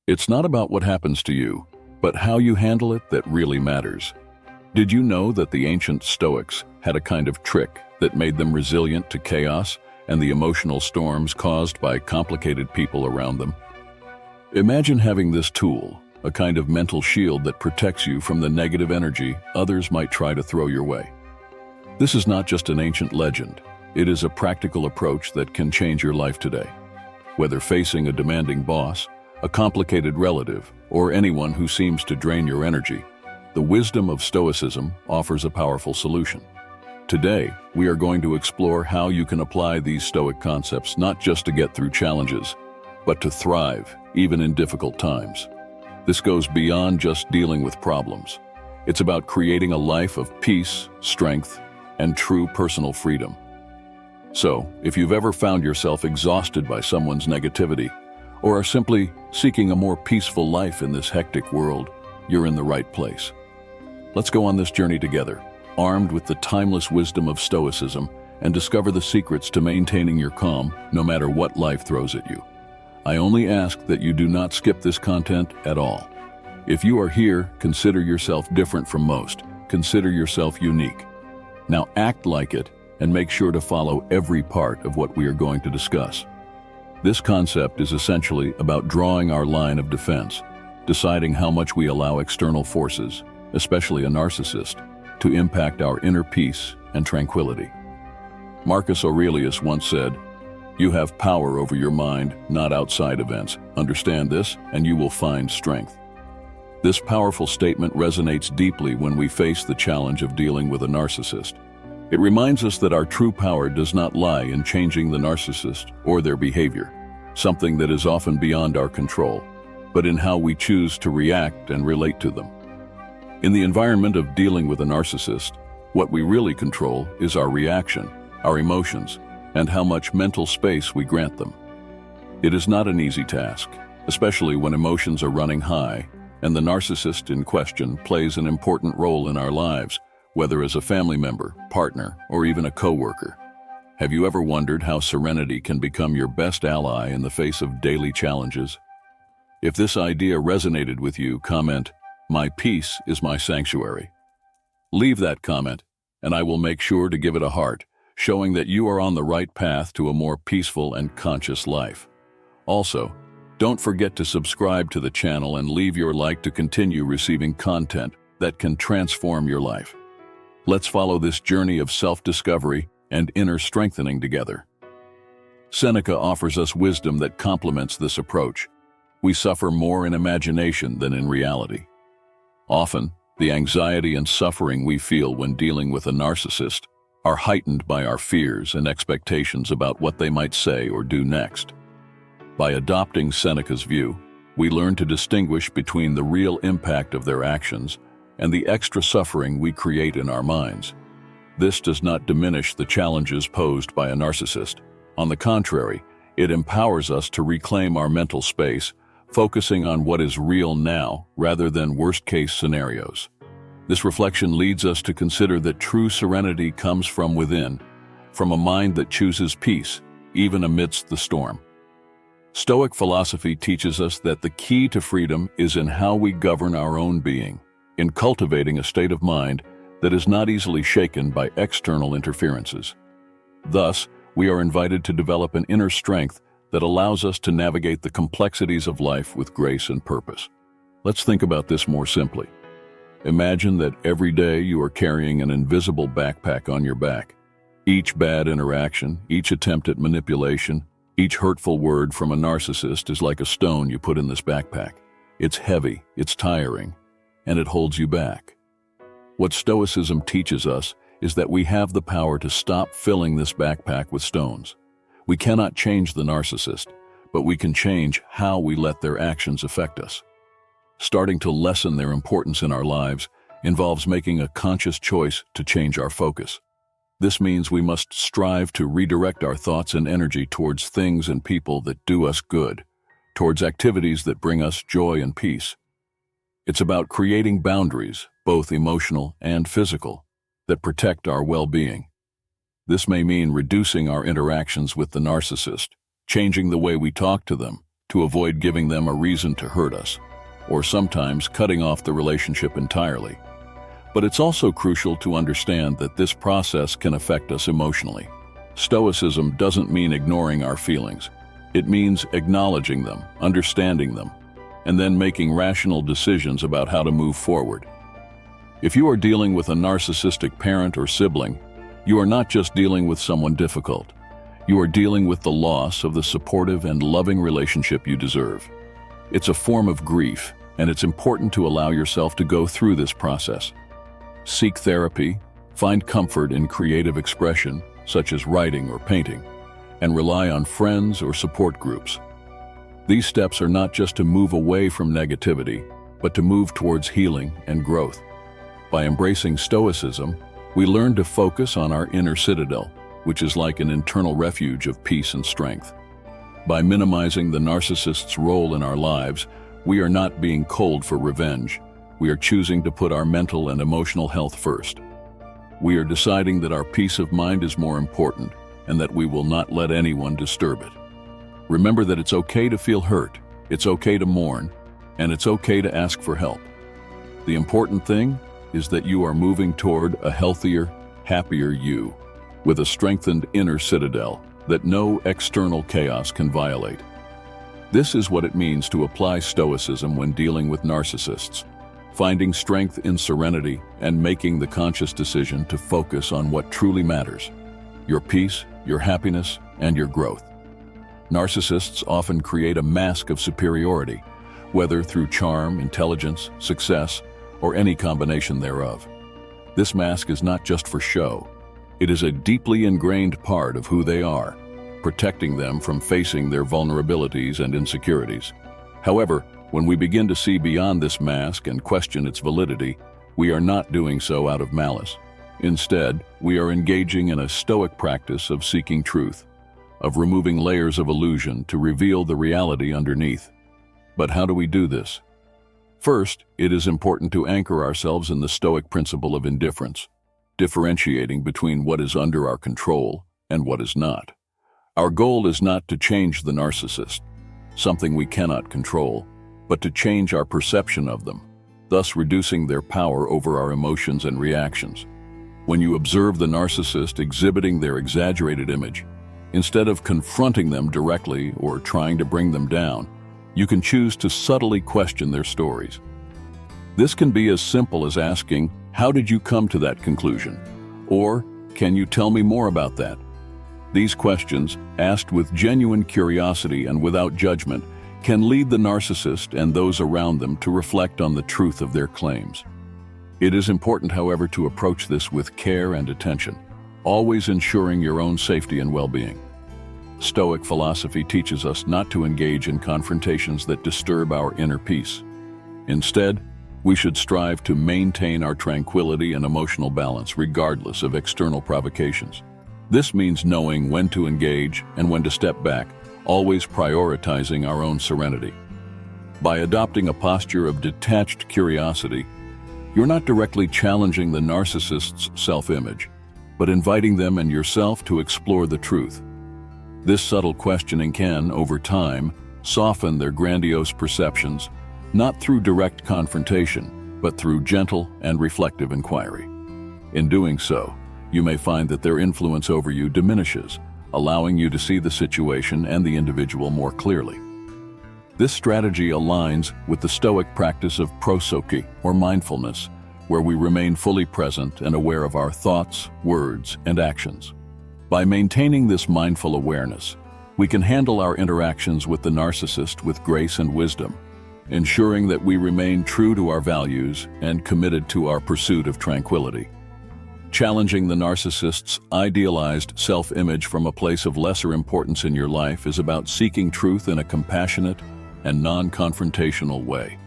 It's not about what happens to you, but how you handle it that really matters. Did you know that the ancient Stoics had a kind of trick that made them resilient to chaos and the emotional storms caused by complicated people around them? Imagine having this tool, a kind of mental shield that protects you from the negative energy others might try to throw your way. This is not just an ancient legend. It is a practical approach that can change your life today. Whether facing a demanding boss, a complicated relative, or anyone who seems to drain your energy, the wisdom of Stoicism offers a powerful solution. Today, we are going to explore how you can apply these Stoic concepts not just to get through challenges, but to thrive, even in difficult times. This goes beyond just dealing with problems. It's about creating a life of peace, strength, and true personal freedom. So, if you've ever found yourself exhausted by someone's negativity, or are simply seeking a more peaceful life in this hectic world, you're in the right place. Let's go on this journey together, armed with the timeless wisdom of Stoicism, and discover the secrets to maintaining your calm no matter what life throws at you. I only ask that you do not skip this content at all. If you are here, consider yourself different from most. Consider yourself unique. Now act like it and make sure to follow every part of what we are going to discuss. This concept is essentially about drawing our line of defense, deciding how much we allow external forces, especially a narcissist, to impact our inner peace and tranquility. Marcus Aurelius once said, "You have power over your mind, not outside events. Understand this, and you will find strength." This powerful statement resonates deeply when we face the challenge of dealing with a narcissist. It reminds us that our true power does not lie in changing the narcissist or their behavior, something that is often beyond our control, but in how we choose to react and relate to them. In the environment of dealing with a narcissist, what we really control is our reaction, our emotions, and how much mental space we grant them. It is not an easy task, especially when emotions are running high, and the narcissist in question plays an important role in our lives, whether as a family member, partner, or even a coworker. Have you ever wondered how serenity can become your best ally in the face of daily challenges? If this idea resonated with you, comment, "My peace is my sanctuary." Leave that comment, and I will make sure to give it a heart, showing that you are on the right path to a more peaceful and conscious life. Also, don't forget to subscribe to the channel and leave your like to continue receiving content that can transform your life. Let's follow this journey of self-discovery and inner strengthening together. Seneca offers us wisdom that complements this approach. We suffer more in imagination than in reality. Often, the anxiety and suffering we feel when dealing with a narcissist are heightened by our fears and expectations about what they might say or do next. By adopting Seneca's view, we learn to distinguish between the real impact of their actions and the extra suffering we create in our minds. This does not diminish the challenges posed by a narcissist. On the contrary, it empowers us to reclaim our mental space, focusing on what is real now rather than worst-case scenarios. This reflection leads us to consider that true serenity comes from within, from a mind that chooses peace, even amidst the storm. Stoic philosophy teaches us that the key to freedom is in how we govern our own being, in cultivating a state of mind that is not easily shaken by external interferences. Thus, we are invited to develop an inner strength that allows us to navigate the complexities of life with grace and purpose. Let's think about this more simply. Imagine that every day you are carrying an invisible backpack on your back. Each bad interaction, each attempt at manipulation, each hurtful word from a narcissist is like a stone you put in this backpack. It's heavy, it's tiring, and it holds you back. What Stoicism teaches us is that we have the power to stop filling this backpack with stones. We cannot change the narcissist, but we can change how we let their actions affect us. Starting to lessen their importance in our lives involves making a conscious choice to change our focus. This means we must strive to redirect our thoughts and energy towards things and people that do us good, towards activities that bring us joy and peace. It's about creating boundaries, both emotional and physical, that protect our well-being. This may mean reducing our interactions with the narcissist, changing the way we talk to them, to avoid giving them a reason to hurt us, or sometimes cutting off the relationship entirely. But it's also crucial to understand that this process can affect us emotionally. Stoicism doesn't mean ignoring our feelings. It means acknowledging them, understanding them, and then making rational decisions about how to move forward. If you are dealing with a narcissistic parent or sibling, you are not just dealing with someone difficult. You are dealing with the loss of the supportive and loving relationship you deserve. It's a form of grief, and it's important to allow yourself to go through this process. Seek therapy, find comfort in creative expression, such as writing or painting, and rely on friends or support groups. These steps are not just to move away from negativity, but to move towards healing and growth. By embracing Stoicism, we learn to focus on our inner citadel, which is like an internal refuge of peace and strength. By minimizing the narcissist's role in our lives, we are not being cold for revenge. We are choosing to put our mental and emotional health first. We are deciding that our peace of mind is more important and that we will not let anyone disturb it. Remember that it's okay to feel hurt, it's okay to mourn, and it's okay to ask for help. The important thing is that you are moving toward a healthier, happier you, with a strengthened inner citadel that no external chaos can violate. This is what it means to apply Stoicism when dealing with narcissists, finding strength in serenity and making the conscious decision to focus on what truly matters: your peace, your happiness, and your growth. Narcissists often create a mask of superiority, whether through charm, intelligence, success, or any combination thereof. This mask is not just for show. It is a deeply ingrained part of who they are, protecting them from facing their vulnerabilities and insecurities. However, when we begin to see beyond this mask and question its validity, we are not doing so out of malice. Instead, we are engaging in a stoic practice of seeking truth, of removing layers of illusion to reveal the reality underneath. But how do we do this? First, it is important to anchor ourselves in the Stoic principle of indifference, differentiating between what is under our control and what is not. Our goal is not to change the narcissist, something we cannot control, but to change our perception of them, thus reducing their power over our emotions and reactions. When you observe the narcissist exhibiting their exaggerated image, instead of confronting them directly or trying to bring them down, you can choose to subtly question their stories. This can be as simple as asking, "How did you come to that conclusion?" Or, "Can you tell me more about that?" These questions, asked with genuine curiosity and without judgment, can lead the narcissist and those around them to reflect on the truth of their claims. It is important, however, to approach this with care and attention, always ensuring your own safety and well-being. Stoic philosophy teaches us not to engage in confrontations that disturb our inner peace. Instead, we should strive to maintain our tranquility and emotional balance regardless of external provocations. This means knowing when to engage and when to step back, always prioritizing our own serenity. By adopting a posture of detached curiosity, you're not directly challenging the narcissist's self-image, but inviting them and yourself to explore the truth. This subtle questioning can, over time, soften their grandiose perceptions, not through direct confrontation, but through gentle and reflective inquiry. In doing so, you may find that their influence over you diminishes, allowing you to see the situation and the individual more clearly. This strategy aligns with the Stoic practice of prosoche, or mindfulness, where we remain fully present and aware of our thoughts, words, and actions. By maintaining this mindful awareness, we can handle our interactions with the narcissist with grace and wisdom, ensuring that we remain true to our values and committed to our pursuit of tranquility. Challenging the narcissist's idealized self-image from a place of lesser importance in your life is about seeking truth in a compassionate and non-confrontational way.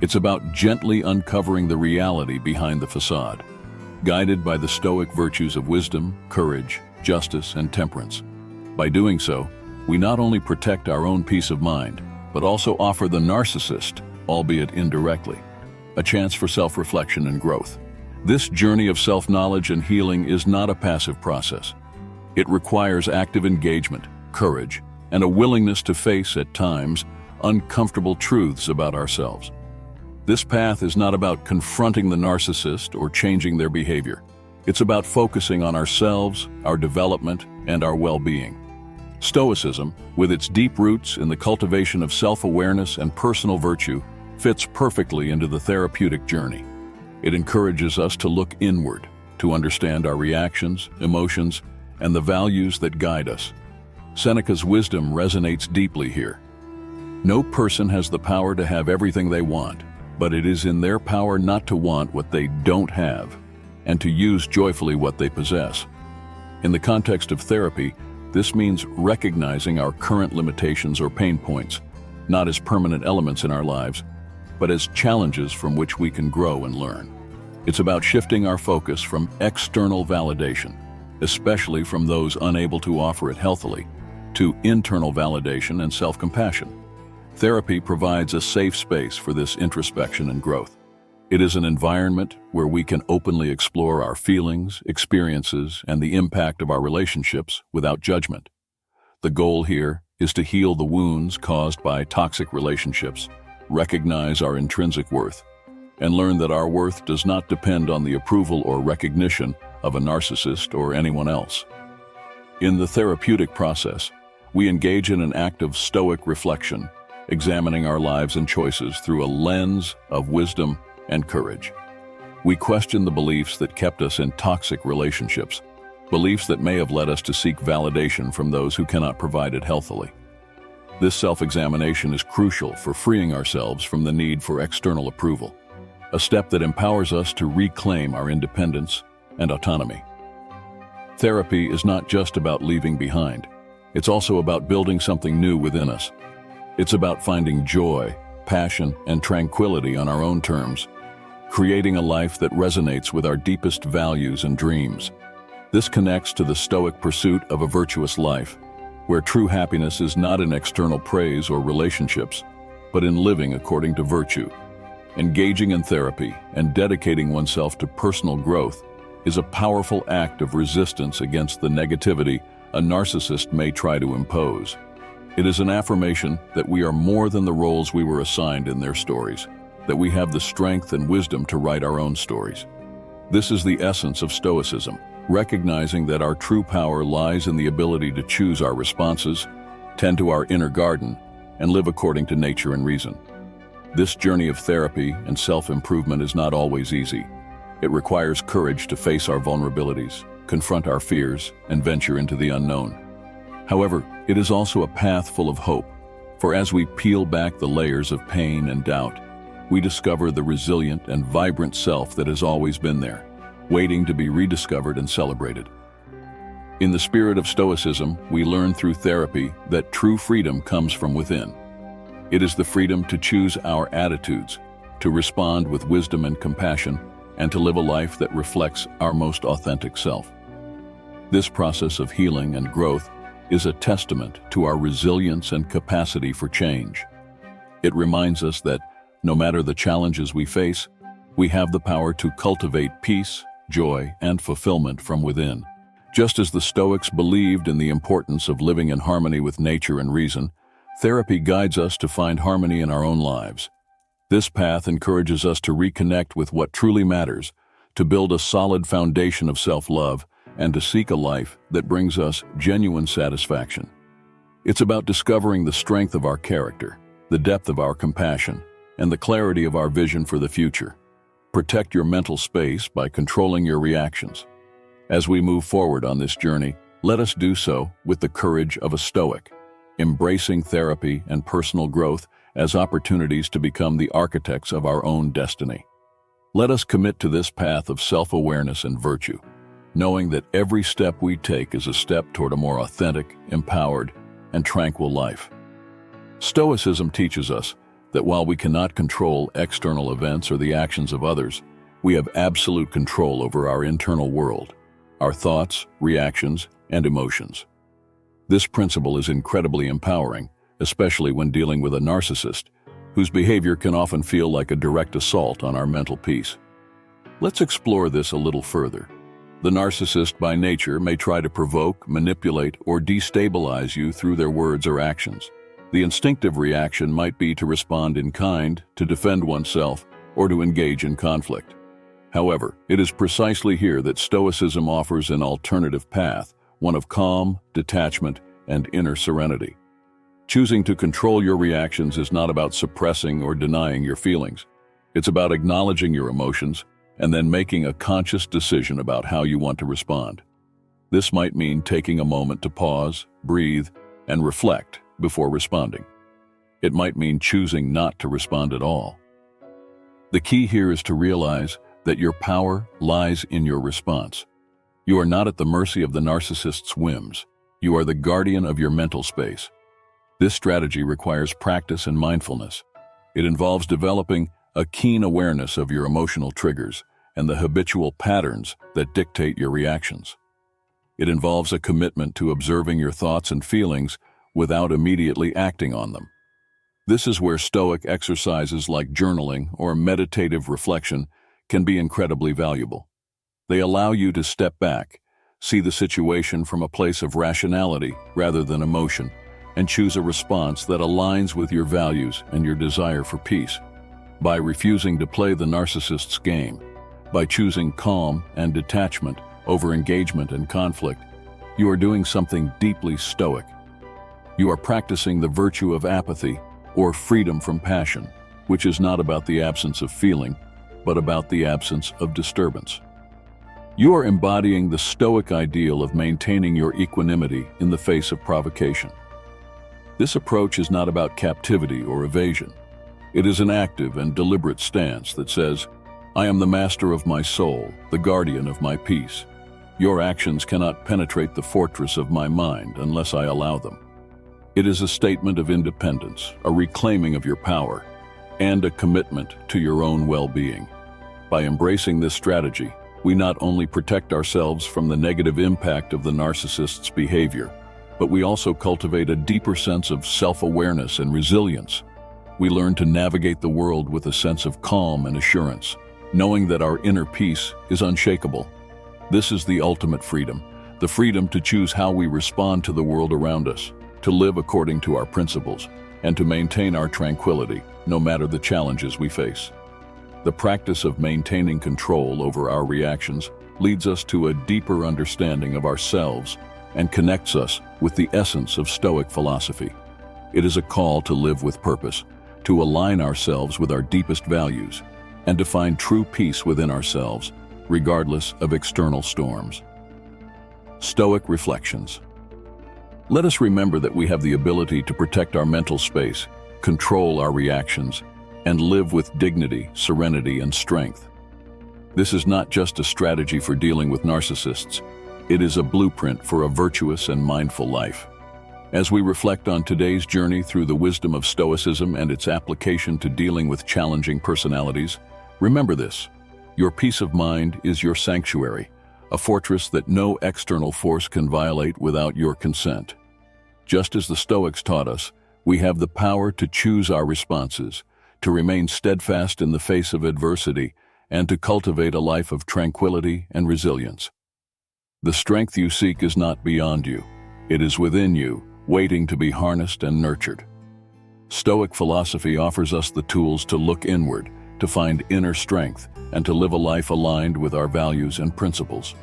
It's about gently uncovering the reality behind the facade, guided by the Stoic virtues of wisdom, courage, justice, and temperance. By doing so, we not only protect our own peace of mind, but also offer the narcissist, albeit indirectly, a chance for self-reflection and growth. This journey of self-knowledge and healing is not a passive process. It requires active engagement, courage, and a willingness to face, at times, uncomfortable truths about ourselves. This path is not about confronting the narcissist or changing their behavior. It's about focusing on ourselves, our development, and our well-being. Stoicism, with its deep roots in the cultivation of self-awareness and personal virtue, fits perfectly into the therapeutic journey. It encourages us to look inward, to understand our reactions, emotions, and the values that guide us. Seneca's wisdom resonates deeply here. No person has the power to have everything they want, but it is in their power not to want what they don't have, and to use joyfully what they possess. In the context of therapy, this means recognizing our current limitations or pain points, not as permanent elements in our lives, but as challenges from which we can grow and learn. It's about shifting our focus from external validation, especially from those unable to offer it healthily, to internal validation and self-compassion. Therapy provides a safe space for this introspection and growth. It is an environment where we can openly explore our feelings, experiences, and the impact of our relationships without judgment. The goal here is to heal the wounds caused by toxic relationships, recognize our intrinsic worth, and learn that our worth does not depend on the approval or recognition of a narcissist or anyone else. In the therapeutic process, we engage in an act of stoic reflection, examining our lives and choices through a lens of wisdom and courage. We question the beliefs that kept us in toxic relationships, beliefs that may have led us to seek validation from those who cannot provide it healthily. This self-examination is crucial for freeing ourselves from the need for external approval, a step that empowers us to reclaim our independence and autonomy. Therapy is not just about leaving behind. It's also about building something new within us. It's about finding joy, passion, and tranquility on our own terms, creating a life that resonates with our deepest values and dreams. This connects to the Stoic pursuit of a virtuous life, where true happiness is not in external praise or relationships, but in living according to virtue. Engaging in therapy and dedicating oneself to personal growth is a powerful act of resistance against the negativity a narcissist may try to impose. It is an affirmation that we are more than the roles we were assigned in their stories, that we have the strength and wisdom to write our own stories. This is the essence of Stoicism, recognizing that our true power lies in the ability to choose our responses, tend to our inner garden, and live according to nature and reason. This journey of therapy and self-improvement is not always easy. It requires courage to face our vulnerabilities, confront our fears, and venture into the unknown. However, it is also a path full of hope, for as we peel back the layers of pain and doubt, we discover the resilient and vibrant self that has always been there, waiting to be rediscovered and celebrated. In the spirit of Stoicism, we learn through therapy that true freedom comes from within. It is the freedom to choose our attitudes, to respond with wisdom and compassion, and to live a life that reflects our most authentic self. This process of healing and growth is a testament to our resilience and capacity for change. It reminds us that, no matter the challenges we face, we have the power to cultivate peace, joy, and fulfillment from within. Just as the Stoics believed in the importance of living in harmony with nature and reason, therapy guides us to find harmony in our own lives. This path encourages us to reconnect with what truly matters, to build a solid foundation of self-love, and to seek a life that brings us genuine satisfaction. It's about discovering the strength of our character, the depth of our compassion, and the clarity of our vision for the future. Protect your mental space by controlling your reactions. As we move forward on this journey, let us do so with the courage of a Stoic, embracing therapy and personal growth as opportunities to become the architects of our own destiny. Let us commit to this path of self-awareness and virtue, knowing that every step we take is a step toward a more authentic, empowered, and tranquil life. Stoicism teaches us that while we cannot control external events or the actions of others, we have absolute control over our internal world, our thoughts, reactions, and emotions. This principle is incredibly empowering, especially when dealing with a narcissist, whose behavior can often feel like a direct assault on our mental peace. Let's explore this a little further. The narcissist by nature may try to provoke, manipulate, or destabilize you through their words or actions. The instinctive reaction might be to respond in kind, to defend oneself, or to engage in conflict. However, it is precisely here that Stoicism offers an alternative path, one of calm, detachment, and inner serenity. Choosing to control your reactions is not about suppressing or denying your feelings. It's about acknowledging your emotions and then making a conscious decision about how you want to respond. This might mean taking a moment to pause, breathe, and reflect before responding. It might mean choosing not to respond at all. The key here is to realize that your power lies in your response. You are not at the mercy of the narcissist's whims. You are the guardian of your mental space. This strategy requires practice and mindfulness. It involves developing a keen awareness of your emotional triggers and the habitual patterns that dictate your reactions. It involves a commitment to observing your thoughts and feelings without immediately acting on them. This is where Stoic exercises like journaling or meditative reflection can be incredibly valuable. They allow you to step back, see the situation from a place of rationality rather than emotion, and choose a response that aligns with your values and your desire for peace. By refusing to play the narcissist's game, by choosing calm and detachment over engagement and conflict, you are doing something deeply Stoic. You are practicing the virtue of apathy, or freedom from passion, which is not about the absence of feeling, but about the absence of disturbance. You are embodying the Stoic ideal of maintaining your equanimity in the face of provocation. This approach is not about captivity or evasion. It is an active and deliberate stance that says, I am the master of my soul, the guardian of my peace. Your actions cannot penetrate the fortress of my mind unless I allow them. It is a statement of independence, a reclaiming of your power, and a commitment to your own well-being. By embracing this strategy, we not only protect ourselves from the negative impact of the narcissist's behavior, but we also cultivate a deeper sense of self-awareness and resilience. We learn to navigate the world with a sense of calm and assurance, knowing that our inner peace is unshakable. This is the ultimate freedom, the freedom to choose how we respond to the world around us, to live according to our principles, and to maintain our tranquility, no matter the challenges we face. The practice of maintaining control over our reactions leads us to a deeper understanding of ourselves and connects us with the essence of Stoic philosophy. It is a call to live with purpose, to align ourselves with our deepest values, and to find true peace within ourselves, regardless of external storms. Stoic reflections. Let us remember that we have the ability to protect our mental space, control our reactions, and live with dignity, serenity, and strength. This is not just a strategy for dealing with narcissists. It is a blueprint for a virtuous and mindful life. As we reflect on today's journey through the wisdom of Stoicism and its application to dealing with challenging personalities, remember this: your peace of mind is your sanctuary, a fortress that no external force can violate without your consent. Just as the Stoics taught us, we have the power to choose our responses, to remain steadfast in the face of adversity, and to cultivate a life of tranquility and resilience. The strength you seek is not beyond you. It is within you, waiting to be harnessed and nurtured. Stoic philosophy offers us the tools to look inward, to find inner strength, and to live a life aligned with our values and principles.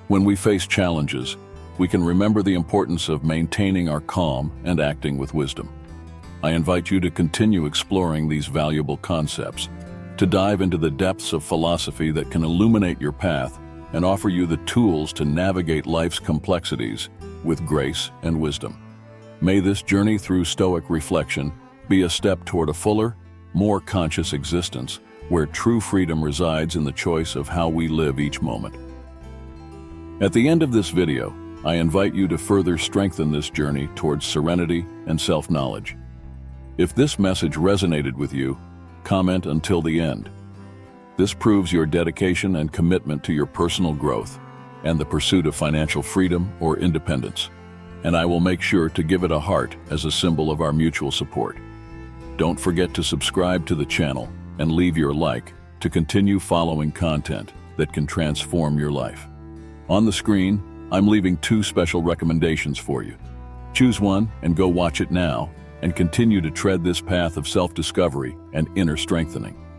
When we face challenges, we can remember the importance of maintaining our calm and acting with wisdom. I invite you to continue exploring these valuable concepts, to dive into the depths of philosophy that can illuminate your path and offer you the tools to navigate life's complexities with grace and wisdom. May this journey through Stoic reflection be a step toward a fuller, more conscious existence where true freedom resides in the choice of how we live each moment. At the end of this video, I invite you to further strengthen this journey towards serenity and self-knowledge. If this message resonated with you, comment until the end. This proves your dedication and commitment to your personal growth and the pursuit of financial freedom or independence, and I will make sure to give it a heart as a symbol of our mutual support. Don't forget to subscribe to the channel and leave your like to continue following content that can transform your life. On the screen, I'm leaving 2 special recommendations for you. Choose one and go watch it now, and continue to tread this path of self-discovery and inner strengthening.